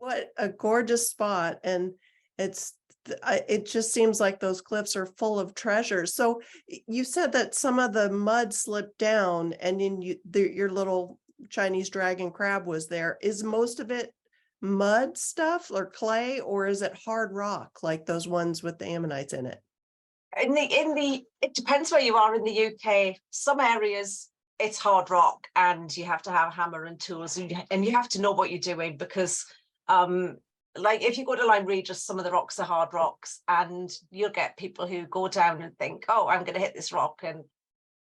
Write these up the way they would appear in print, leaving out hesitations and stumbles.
What a gorgeous spot. And it's, it just seems like those cliffs are full of treasures. So you said that some of the mud slipped down and then your little Chinese dragon crab was there. Is most of it mud stuff or clay, or is it hard rock like those ones with the ammonites in it? It depends where you are in the UK. Some areas it's hard rock and you have to have a hammer and tools, and you have to know what you're doing, because like if you go to Lime Regis, some of the rocks are hard rocks, and you'll get people who go down and think, oh, I'm going to hit this rock and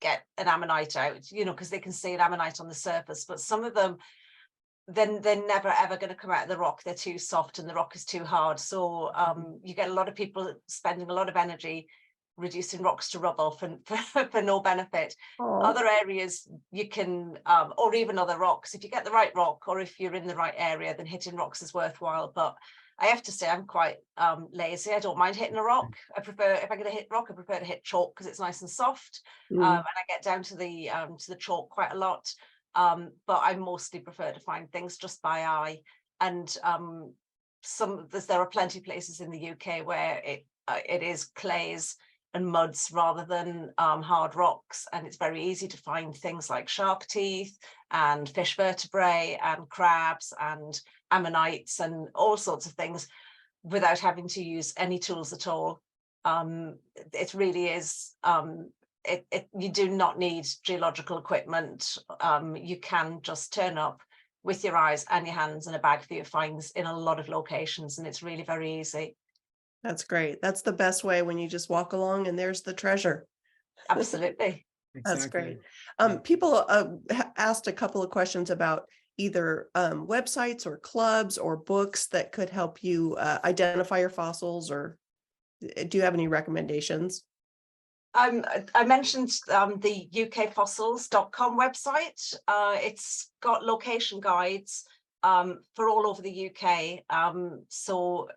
get an ammonite out, you know, because they can see an ammonite on the surface. But some of them, then they're never ever going to come out of the rock. They're too soft and the rock is too hard. So you get a lot of people spending a lot of energy reducing rocks to rubble for no benefit. Aww. Other areas you can, or even other rocks, if you get the right rock or if you're in the right area, then hitting rocks is worthwhile. But I have to say I'm quite lazy. I don't mind hitting a rock. I prefer, if I'm going to hit rock, I prefer to hit chalk because it's nice and soft. And I get down to the chalk quite a lot. But I mostly prefer to find things just by eye. And there are plenty of places in the UK where it is clays and muds rather than hard rocks, and it's very easy to find things like shark teeth and fish vertebrae and crabs and ammonites and all sorts of things without having to use any tools at all. It really is, you do not need geological equipment. You can just turn up with your eyes and your hands and a bag for your finds in a lot of locations, and it's really very easy. That's great. That's the best way, when you just walk along and there's the treasure. Absolutely. That's great. People asked a couple of questions about either websites or clubs or books that could help you identify your fossils, or do you have any recommendations? I mentioned the ukfossils.com website. It's got location guides for all over the UK. So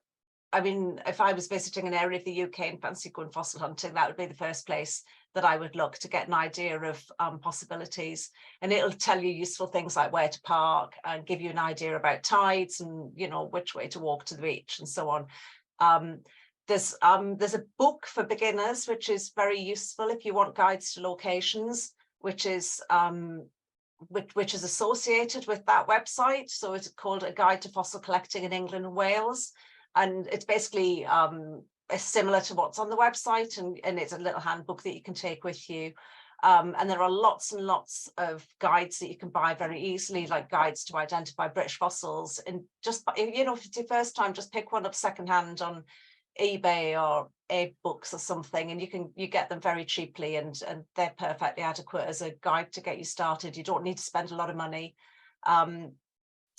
I mean, if I was visiting an area of the UK and fancy going fossil hunting, that would be the first place that I would look to get an idea of possibilities. And it'll tell you useful things like where to park and give you an idea about tides and, you know, which way to walk to the beach and so on. There's a book for beginners, which is very useful if you want guides to locations, which is associated with that website. So it's called A Guide to Fossil Collecting in England and Wales. And it's basically similar to what's on the website, and it's a little handbook that you can take with you. And there are lots and lots of guides that you can buy very easily, like guides to identify British fossils. And just, you know, if it's your first time, just pick one up secondhand on eBay or books or something, and you get them very cheaply, and they're perfectly adequate as a guide to get you started. You don't need to spend a lot of money.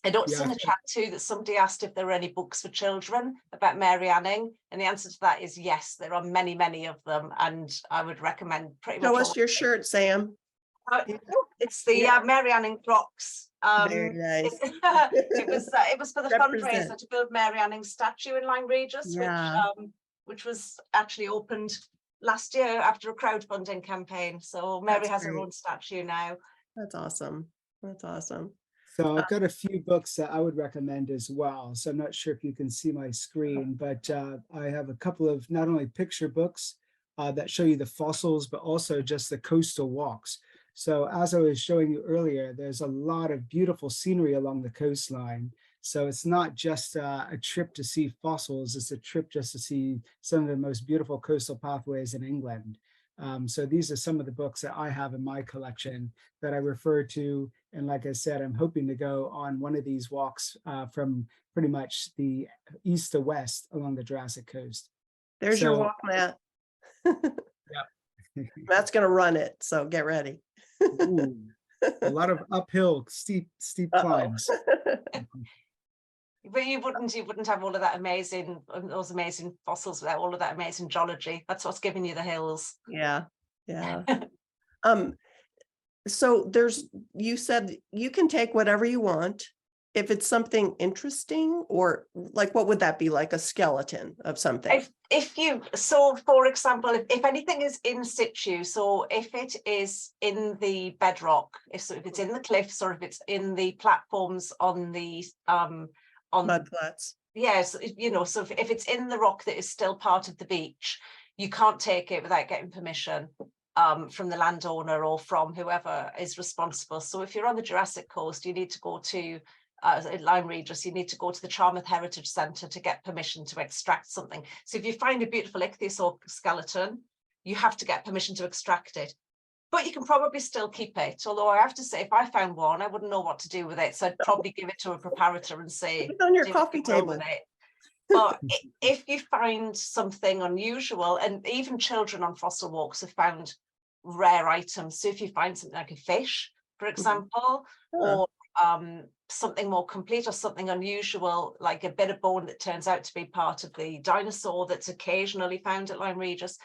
I noticed in the chat too that somebody asked if there were any books for children about Mary Anning, and the answer to that is yes, there are many, many of them, and I would recommend pretty much. Show us your shirt, Sam. It's the Mary Anning Rocks. Very nice. It was for the fundraiser to build Mary Anning's statue in Lime Regis, which was actually opened last year after a crowdfunding campaign. So Mary has her own statue now. That's awesome. That's awesome. So I've got a few books that I would recommend as well. So I'm not sure if you can see my screen, but I have a couple of not only picture books that show you the fossils, but also just the coastal walks. So as I was showing you earlier, there's a lot of beautiful scenery along the coastline. So it's not just a trip to see fossils, it's a trip just to see some of the most beautiful coastal pathways in England. So these are some of the books that I have in my collection that I refer to. And like I said, I'm hoping to go on one of these walks from pretty much the east to west along the Jurassic Coast. There's your walk, Matt. Yeah. Matt's going to run it, so get ready. Ooh, a lot of uphill, steep climbs. But you wouldn't have all of that those amazing fossils without all of that amazing geology. That's what's giving you the hills. Yeah. So you said you can take whatever you want if it's something interesting, or like, what would that be, like a skeleton of something? So for example, if anything is in situ, so if it is in the bedrock, if it's in the cliffs, or if it's in the platforms on the on Mud flats. yes, you know, so if it's in the rock that is still part of the beach, you can't take it without getting permission from the landowner or from whoever is responsible. So if you're on the Jurassic Coast, you need to go to Lime Regis, you need to go to the Charmouth Heritage Centre to get permission to extract something. So if you find a beautiful ichthyosaur skeleton, you have to get permission to extract it. But you can probably still keep it. Although I have to say, if I found one, I wouldn't know what to do with it. So I'd probably give it to a preparator and say, Put it on your do what coffee you will with table. it. But if you find something unusual, and even children on fossil walks have found rare items. So if you find something like a fish, for example, or something more complete or something unusual, like a bit of bone that turns out to be part of the dinosaur that's occasionally found at Lime Regis,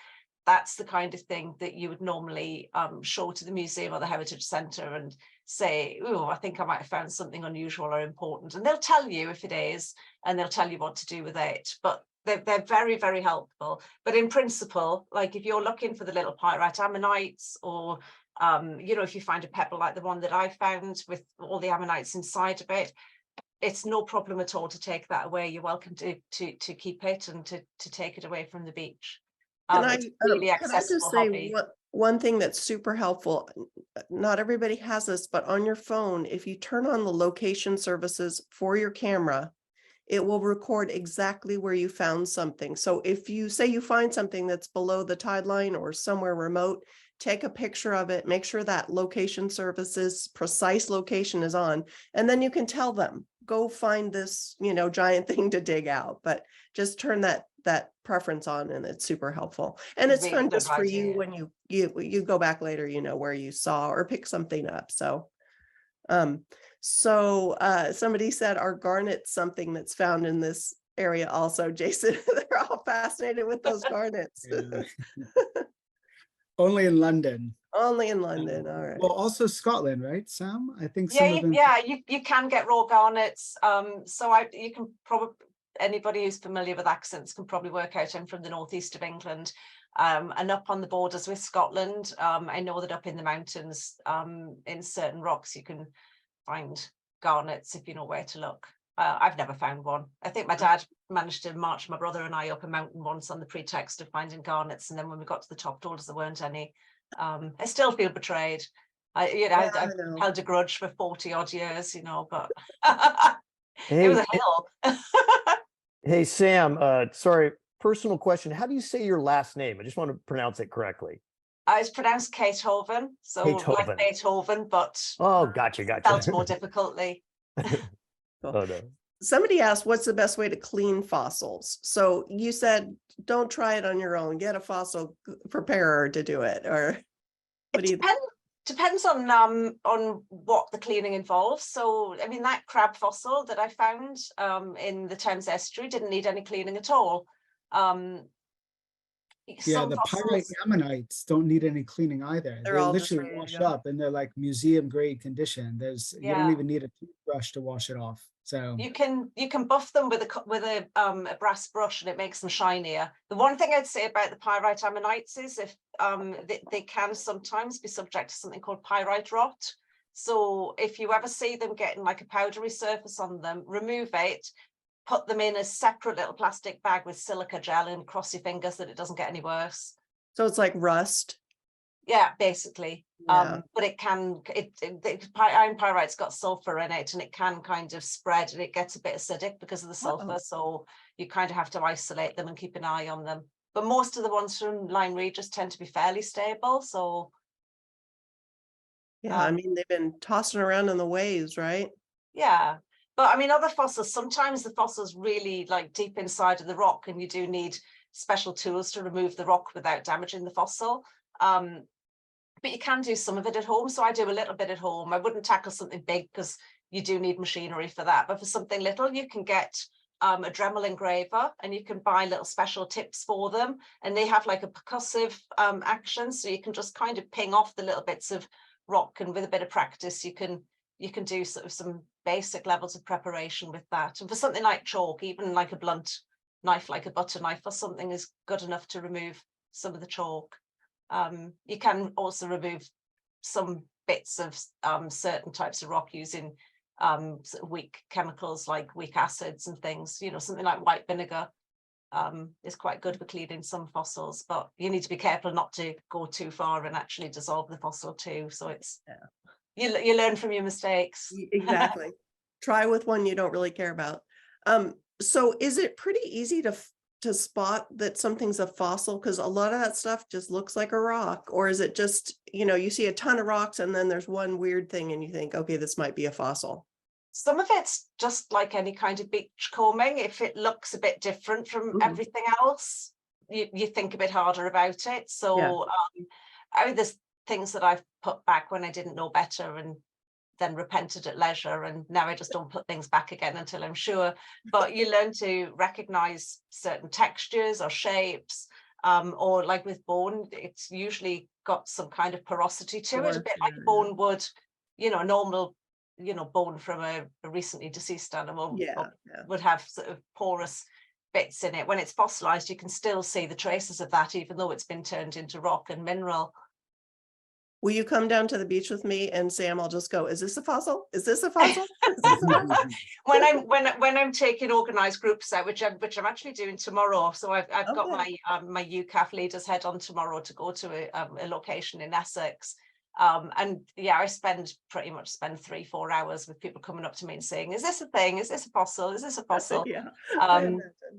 that's the kind of thing that you would normally show to the museum or the Heritage Centre and say, oh, I think I might have found something unusual or important. And they'll tell you if it is, and they'll tell you what to do with it. But they're very, very helpful. But in principle, like if you're looking for the little pyrite ammonites, or you know, if you find a pebble like the one that I found with all the ammonites inside of it, it's no problem at all to take that away. You're welcome to keep it and to take it away from the beach. It's really Can I accessible just say hobby. one thing that's super helpful? Not everybody has this, but on your phone, if you turn on the location services for your camera, it will record exactly where you found something. So if you say you find something that's below the tide line or somewhere remote, take a picture of it, make sure that location services precise location is on, and then you can tell them, go find this, you know, giant thing to dig out. But just turn that preference on, and it's super helpul. And it's Really fun good just for idea. you when you go back later, you know where you saw or pick something up. So somebody said, are garnets something that's found in this area also, Jason? They're all fascinated with those garnets. Yeah. Only in London. Only in London. All right. Well, also Scotland, right, Sam? I think some of them. Yeah, you can get raw garnets. So you can probably, anybody who's familiar with accents can probably work out I'm from the northeast of England. And up on the borders with Scotland, I know that up in the mountains, in certain rocks, you can find garnets if you know where to look. I've never found one. I think my dad managed to march my brother and I up a mountain once on the pretext of finding garnets, and then when we got to the top, told us there weren't any. I still feel betrayed. I've held a grudge for 40 odd years, you know, but it was a hill. Hey, Sam, sorry, personal question. How do you say your last name? I just want to pronounce it correctly. It's pronounced Caethoven, so Caethoven. like Beethoven, but Oh, gotcha. spelled more difficultly. Oh, no. Somebody asked, what's the best way to clean fossils? So you said, don't try it on your own, get a fossil preparer to do it, or what do you think? Depends on what the cleaning involves. So, I mean, that crab fossil that I found in the Thames estuary didn't need any cleaning at all. Yeah, the pyrite ammonites don't need any cleaning either. They're They all just literally ready to wash go. up and they're like museum grade condition. You don't even need a toothbrush to wash it off. So you can buff them with a brass brush and it makes them shinier. The one thing I'd say about the pyrite ammonites is if they can sometimes be subject to something called pyrite rot. So if you ever see them getting like a powdery surface on them, remove it, put them in a separate little plastic bag with silica gel and cross your fingers that it doesn't get any worse. So it's like rust. Yeah, basically. Yeah. But iron pyrite's got sulfur in it, and it can kind of spread, and it gets a bit acidic because of the sulfur. So you kind of have to isolate them and keep an eye on them. But most of the ones from Lime Regis tend to be fairly stable. So yeah, I mean, they've been tossing around in the waves, right? Yeah. But I mean, other fossils, sometimes the fossil's really like deep inside of the rock, and you do need special tools to remove the rock without damaging the fossil. But you can do some of it at home. So I do a little bit at home. I wouldn't tackle something big because you do need machinery for that. But for something little, you can get a Dremel engraver, and you can buy little special tips for them. And they have like a percussive action. So you can just kind of ping off the little bits of rock, and with a bit of practice, you can do sort of some basic levels of preparation with that. And for something like chalk, even like a blunt knife, like a butter knife or something, is good enough to remove some of the chalk. You can also remove some bits of certain types of rock using sort of weak chemicals like weak acids and things. You know, something like white vinegar is quite good for cleaning some fossils, but you need to be careful not to go too far and actually dissolve the fossil too. So it's you learn from your mistakes. Exactly. Try with one you don't really care about. So is it pretty easy to spot that something's a fossil? Because a lot of that stuff just looks like a rock. Or is it just, you know, you see a ton of rocks and then there's one weird thing and you think, okay, this might be a fossil. Some of it's just like any kind of beach combing. If it looks a bit different from everything else, you think a bit harder about it. So there's things that I've put back when I didn't know better and then repented at leisure, and now I just don't put things back again until I'm sure. But you learn to recognize certain textures or shapes, or like with bone, it's usually got some kind of porosity to it, a bit like bone would, you know, normal, you know, bone from a recently deceased animal would have sort of porous bits in it. When it's fossilized, you can still see the traces of that, even though it's been turned into rock and mineral. Will you come down to the beach with me and Sam? I'll just go, is this a fossil? Is this a fossil? Is this a fossil? when I'm taking organized groups out, which I'm actually doing tomorrow. So I've got my my UCAF leaders head on tomorrow to go to a location in Essex. And yeah, I pretty much spend 3-4 hours with people coming up to me and saying, is this a thing? Is this a fossil? Is this a fossil?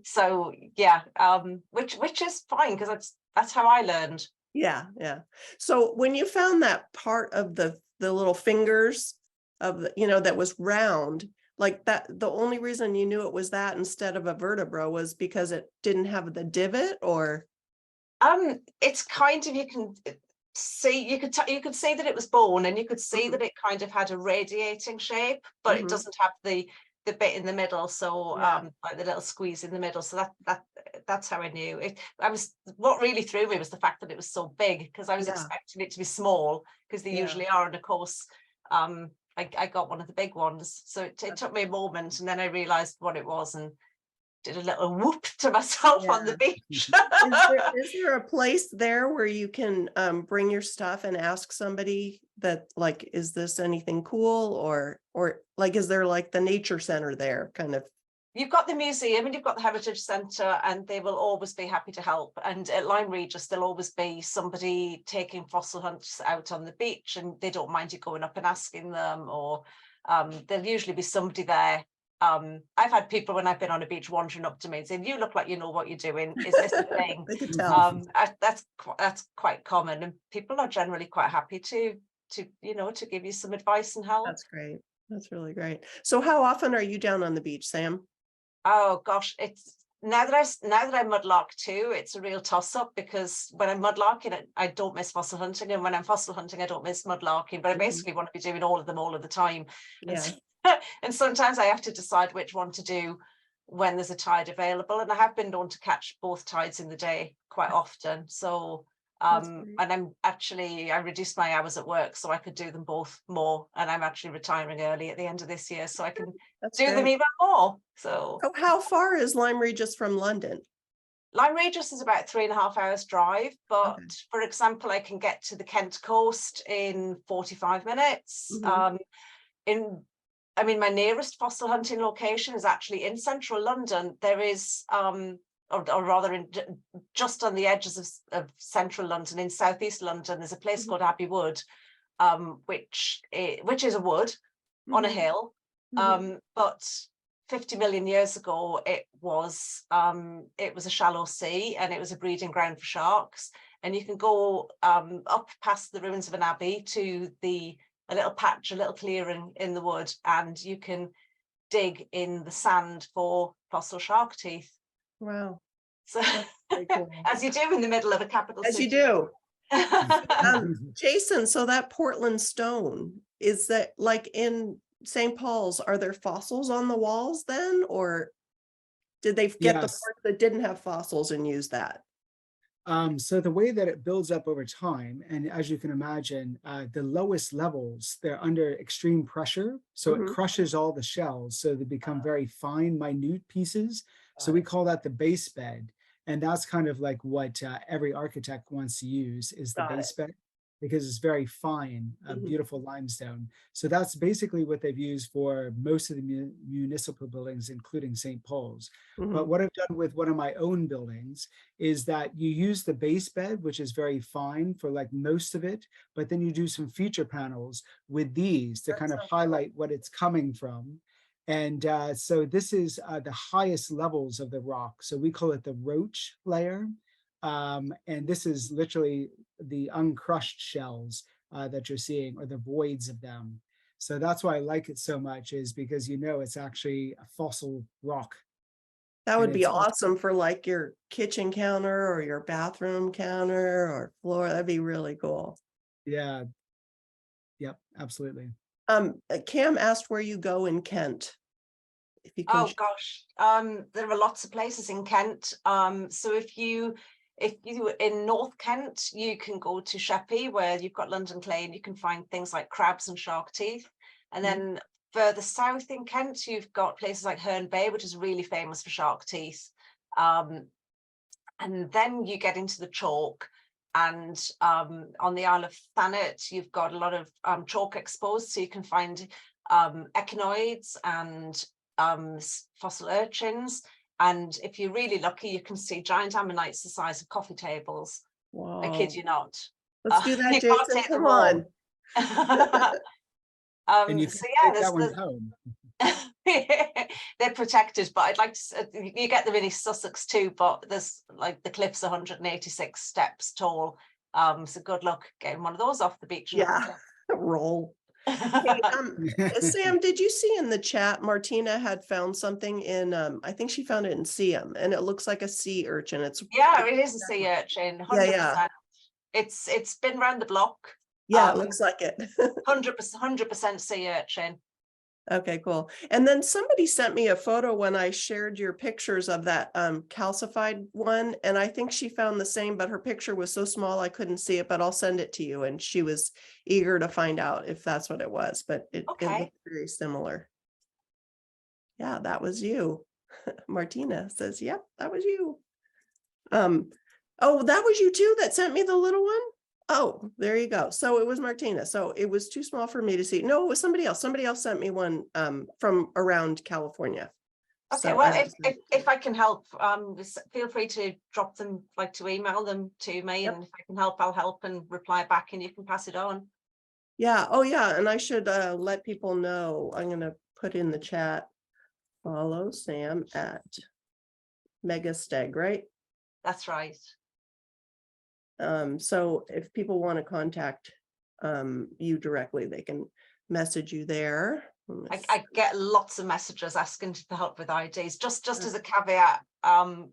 So yeah, which is fine, because that's how I learned. Yeah. So when you found that part of the little fingers of the, you know, that was round like that, the only reason you knew it was that instead of a vertebra was because it didn't have the divot, or? It's kind of, you can see, you could see that it was bone, and you could see that it kind of had a radiating shape, but it doesn't have the bit in the middle, so like the little squeeze in the middle. So that's how I knew it. What really threw me was the fact that it was so big, because I was expecting it to be small, because they usually are, and of course I got one of the big ones, so it took me a moment, and then I realized what it was and did a little whoop to myself on the beach. Is there a place there where you can bring your stuff and ask somebody that, like, is this anything cool, or like, is there like the nature center there kind of? You've got the museum and you've got the Heritage Centre, and they will always be happy to help. And at Lime Regis, there'll always be somebody taking fossil hunts out on the beach, and they don't mind you going up and asking them, or there'll usually be somebody there. I've had people, when I've been on a beach, wandering up to me and saying, you look like you know what you're doing. Is this a thing? They can tell. That's quite common, and people are generally quite happy to give you some advice and help. That's great. That's really great. So how often are you down on the beach, Sam? Oh gosh, it's now that I mudlark too, it's a real toss-up, because when I'm mudlarking, I don't miss fossil hunting, and when I'm fossil hunting, I don't miss mudlarking, but I basically want to be doing all of them all of the time. And sometimes I have to decide which one to do when there's a tide available, and I have been known to catch both tides in the day quite often. So and I reduced my hours at work so I could do them both more, and I'm actually retiring early at the end of this year, so I can do them even more. So how far is Lime Regis from London? Lime Regis is about 3.5 hours drive, but for example, I can get to the Kent coast in 45 minutes. My nearest fossil hunting location is actually in central London. There is, or rather, just on the edges of central London, in southeast London, there's a place called Abbey Wood, which is a wood on a hill. But 50 million years ago, it was a shallow sea, and it was a breeding ground for sharks. And you can go up past the ruins of an abbey to a little patch, a little clearing in the wood, and you can dig in the sand for fossil shark teeth. Wow. So cool. As you do in the middle of a capital city. As you do. Jason, so that Portland stone, is that like in St. Paul's, are there fossils on the walls then, or did they get the part that didn't have fossils and use that? So the way that it builds up over time, and as you can imagine, the lowest levels, they're under extreme pressure. So it crushes all the shells. So they become very fine, minute pieces. So we call that the base bed. And that's kind of like what every architect wants to use, is the base bed. because it's very fine, Mhm. beautiful limestone. So that's basically what they've used for most of the municipal buildings, including St. Paul's. But Mhm. what I've done with one of my own buildings is that you use the base bed, which is very fine for like most of it, but then you do some feature panels with these to That's kind of so cool. highlight what it's coming from. And so this is the highest levels of the rock. So we call it the roach layer. And this is literally the uncrushed shells that you're seeing, or the voids of them. So that's why I like it so much, is because you know it's actually a fossil rock. That And would be it's awesome for like your kitchen counter or your bathroom counter or floor. That'd be really cool. yeah, yep, absolutely. Cam asked where you go in Kent. If you can. Oh gosh, there are lots of places in Kent. So if you in North Kent, you can go to Sheppey, where you've got London Clay, and you can find things like crabs and shark teeth. And then further south in Kent, you've got places like Herne Bay, which is really famous for shark teeth. And then you get into the chalk, and on the Isle of Thanet, you've got a lot of chalk exposed, so you can find echinoids and fossil urchins. And if you're really lucky, you can see giant ammonites the size of coffee tables. I kid Wow. you not. Let's do that, You can't Jason. take them Come all. on. And you So can yeah, take that one home. they're protected, but I'd like to, you get them in East Sussex too, but there's like the cliff's 186 steps tall. So good luck getting one of those off the beach. Yeah. Roll. Hey, Sam, did you see in the chat Martina had found something in I think she found it in Siam, and it looks like a sea urchin. Yeah, it is a sea urchin, 100%. Yeah. It's been around the block. Yeah, it looks like it. 100% sea urchin. Okay, cool. And then somebody sent me a photo when I shared your pictures of that calcified one, and I think she found the same, but her picture was so small I couldn't see it, but I'll send it to you. And she was eager to find out if that's what it was, but it looked very similar. Yeah, that was you. Martina says, yep, that was you. Oh, that was you too that sent me the little one? Oh, there you go. So it was Martina. So it was too small for me to see. No, it was somebody else. Somebody else sent me one from around California. Okay, So well, if I can help, feel free to drop them, like to email them to me, and if I can help, I'll help and reply back, and you can pass it on. Yeah. Oh, yeah. And I should let people know. I'm going to put in the chat. Follow Sam at Megasteg, right? That's right. So if people want to contact you directly, they can message you there. I get lots of messages asking for help with IDs. Just as a caveat, I'm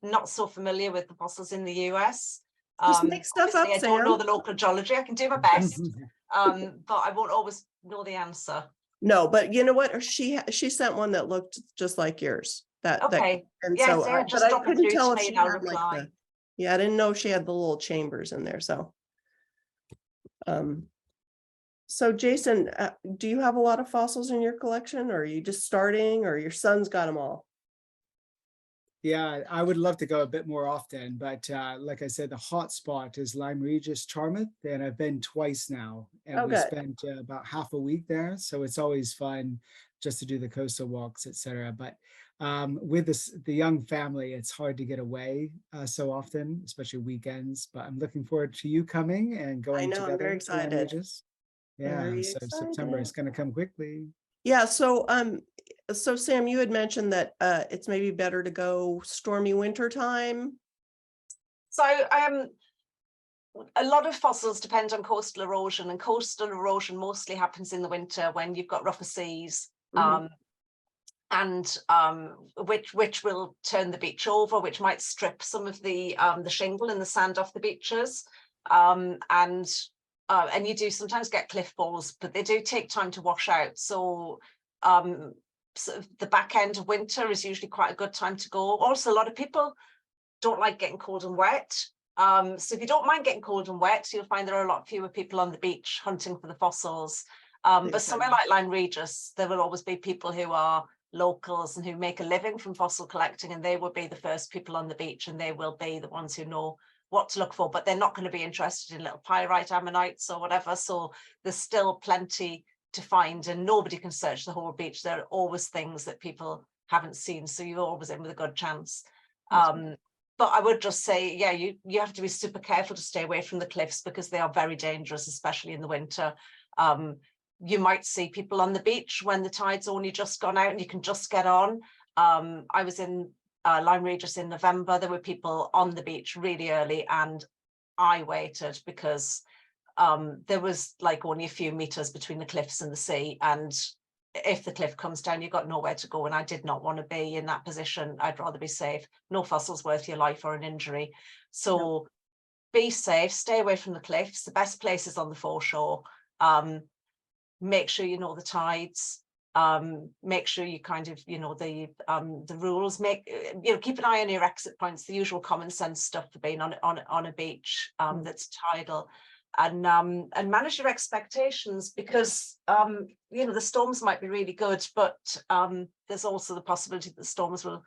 not so familiar with the fossils in the US. Just make stuff up, I don't know Sam. the local geology. I can do my best, but I won't always know the answer. No, but you know what? She sent one that looked just like yours. Okay. And yeah, so, so but I drop it couldn't through tell to if me she and I'll had like reply. yeah, I didn't know if she had the little chambers in there. So, so Jason, do you have a lot of fossils in your collection, or are you just starting, or your son's got them all? Yeah, I would love to go a bit more often, but like I said, the hot spot is Lime Regis, Charmouth, and I've been twice now, and we spent about half a week there. So it's always fun just to do the coastal walks, etc. But with the young family, it's hard to get away so often, especially weekends. But I'm looking forward to you coming and going together. I'm very to Lime excited. Regis. Yeah, Very so excited. September is going to come quickly. Yeah, so Sam, you had mentioned that it's maybe better to go stormy winter time. So a lot of fossils depend on coastal erosion, and coastal erosion mostly happens in the winter when you've got rougher seas, and which will turn the beach over, which might strip some of the shingle and the sand off the beaches, and you do sometimes get cliff balls, but they do take time to wash out. So sort of the back end of winter is usually quite a good time to go. Also, a lot of people don't like getting cold and wet. So if you don't mind getting cold and wet, you'll find there are a lot fewer people on the beach hunting for the fossils. But somewhere like Lime Regis, there will always be people who are locals and who make a living from fossil collecting, and they will be the first people on the beach, and they will be the ones who know what to look for, but they're not going to be interested in little pyrite ammonites or whatever. So there's still plenty to find, and nobody can search the whole beach. There are always things that people haven't seen, so you're always in with a good chance. But I would just say, yeah, you have to be super careful to stay away from the cliffs, because they are very dangerous, especially in the winter. You might see people on the beach when the tide's only just gone out and you can just get on. I was in Lime Regis in November. There were people on the beach really early, and I waited because there was like only a few meters between the cliffs and the sea, and if the cliff comes down, you've got nowhere to go, and I did not want to be in that position. I'd rather be safe. No fossil's worth your life or an injury. So be safe, stay away from the cliffs. The best place is on the foreshore. Make sure you know the tides. Make sure you kind of, you know, the rules. Keep an eye on your exit points, the usual common sense stuff for being on a beach that's tidal, and manage your expectations, because the storms might be really good, but there's also the possibility that the storms will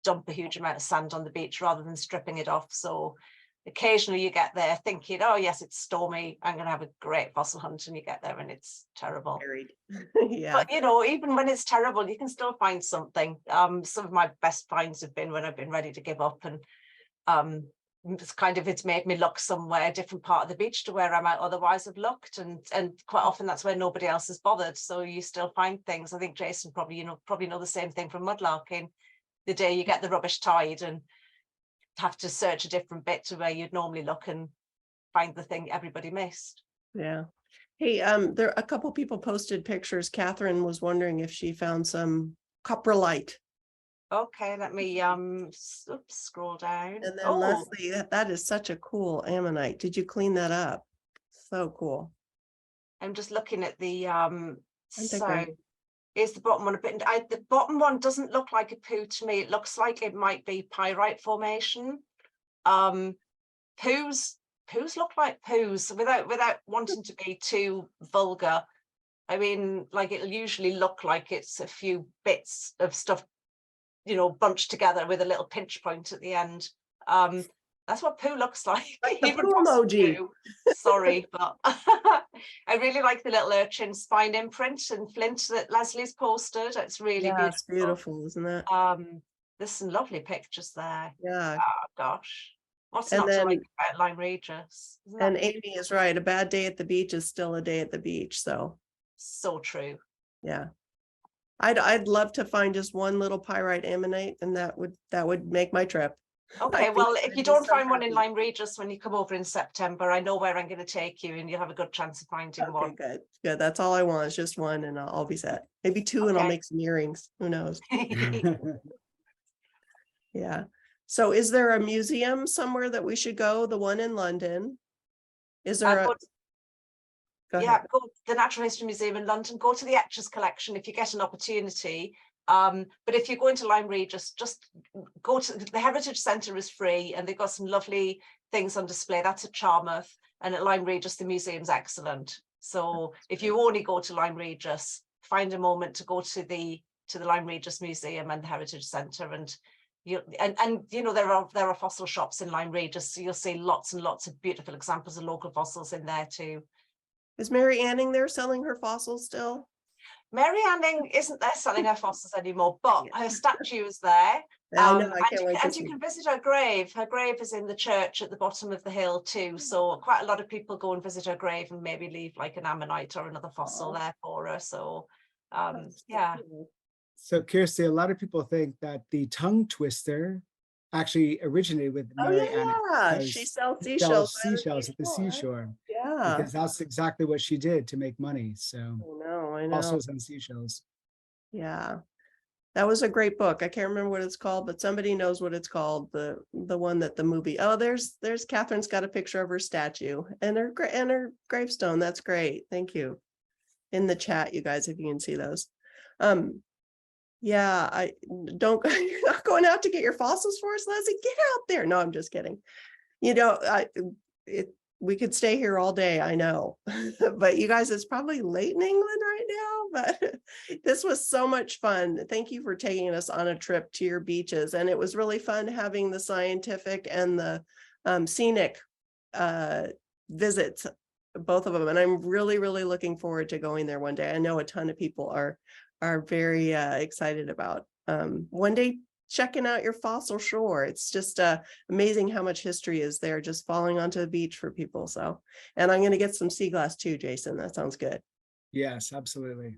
dump a huge amount of sand on the beach rather than stripping it off. So occasionally you get there thinking, oh yes, it's stormy, I'm going to have a great fossil hunt, and you get there and it's terrible. Yeah. But even when it's terrible, you can still find something. Some of my best finds have been when I've been ready to give up, and it's made me look somewhere, a different part of the beach to where I might otherwise have looked, and quite often that's where nobody else has bothered, so you still find things. I think Jason probably know the same thing from mudlarking. The day you get the rubbish tide and have to search a different bit to where you'd normally look and find the thing everybody missed. Yeah. Hey, there a couple people posted pictures. Catherine was wondering if she found some coprolite. Okay, let me scroll down. And then Leslie, that is such a cool ammonite. Did you clean that up? So cool. I'm just looking at the so is the bottom one a bit, the bottom one doesn't look like a poo to me. It looks like it might be pyrite formation. Poos look like poos without wanting to be too vulgar. I mean, like, it'll usually look like it's a few bits of stuff, bunched together with a little pinch point at the end. That's what poo looks like. The poo emoji. Poo. Sorry, but I really like the little urchin spine imprint and flint that Leslie's posted. It's really beautiful. It's beautiful, isn't it? There's some lovely pictures there. Yeah. Oh gosh. What's And not then, to like about Lime Regis? And Amy is right. A bad day at the beach is still a day at the beach. So true. Yeah. I'd love to find just one little pyrite ammonite, and that would make my trip. Okay, well, if you don't find one in Lime Regis when you come over in September, I know where I'm going to take you, and you'll have a good chance of finding one. Good. That's all I want is just one, and I'll be set. Maybe two, and I'll make some earrings. Who knows? Yeah. So is there a museum somewhere that we should go? The one in London? Is there go to the Natural History Museum in London. Go to the Etchers collection if you get an opportunity. But if you're going to Lime Regis, just go to the Heritage Centre is free, and they've got some lovely things on display. That's at Charmouth, and at Lime Regis the museum's excellent. So if you only go to Lime Regis, find a moment to go to the Lime Regis Museum and the Heritage Centre, and there are fossil shops in Lime Regis, so you'll see lots and lots of beautiful examples of local fossils in there too. Is Mary Anning there selling her fossils still? Mary Anning isn't there selling her fossils anymore, but her statue is there. I know, I can't wait and you can visit her grave. Her grave is in the church at the bottom of the hill too. So quite a lot of people go and visit her grave and maybe leave like an ammonite or another fossil there for her. So yeah. So Kirsty, a lot of people think that the tongue twister actually originated with Mary Anning. Yeah, she sells seashells at the seashore. Yeah, because that's exactly what she did to make money. So I know. Fossils and seashells. Yeah, that was a great book. I can't remember what it's called, but somebody knows what it's called. The one that the movie. Oh, there's Catherine's got a picture of her statue and her gravestone. That's great. Thank you. In the chat, you guys, if you can see those. Yeah, I don't. You're not going out to get your fossils for us, Leslie. Get out there. No, I'm just kidding. We could stay here all day, I know, but you guys, it's probably late in England right now, but this was so much fun. Thank you for taking us on a trip to your beaches. And it was really fun having the scientific and the scenic visits, both of them. And I'm really, really looking forward to going there one day. I know a ton of people are very excited about one day checking out your fossil shore. It's just amazing how much history is there just falling onto the beach for people. So, and I'm going to get some sea glass too, Jason. That sounds good. Yes, absolutely.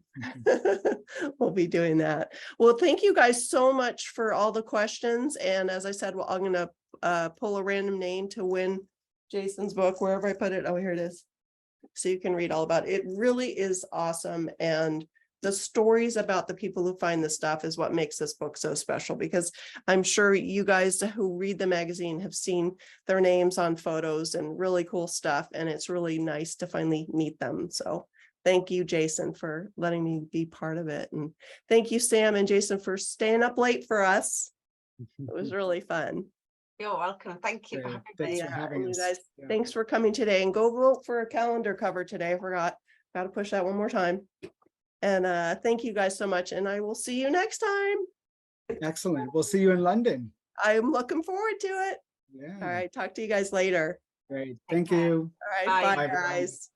We'll be doing that. Well, thank you guys so much for all the questions. And as I said, well, I'm going to pull a random name to win Jason's book, wherever I put it. Oh, here it is. So you can read all about it. It really is awesome. And the stories about the people who find this stuff is what makes this book so special, because I'm sure you guys who read the magazine have seen their names on photos and really cool stuff. And it's really nice to finally meet them. So thank you, Jason, for letting me be part of it. And thank you, Sam and Jason, for staying up late for us. It was really fun. You're welcome. Thank you for Great. having me. Thanks for having and you us. guys, Yeah. thanks for coming today, and go vote for a calendar cover today. I forgot. Got to push that one more time. And thank you guys so much. And I will see you next time. Excellent. We'll see you in London. I'm looking forward to it. Yeah. All right. Talk to you guys later. Great. Thank you. All right. Bye. Bye, Bye, everyone. guys.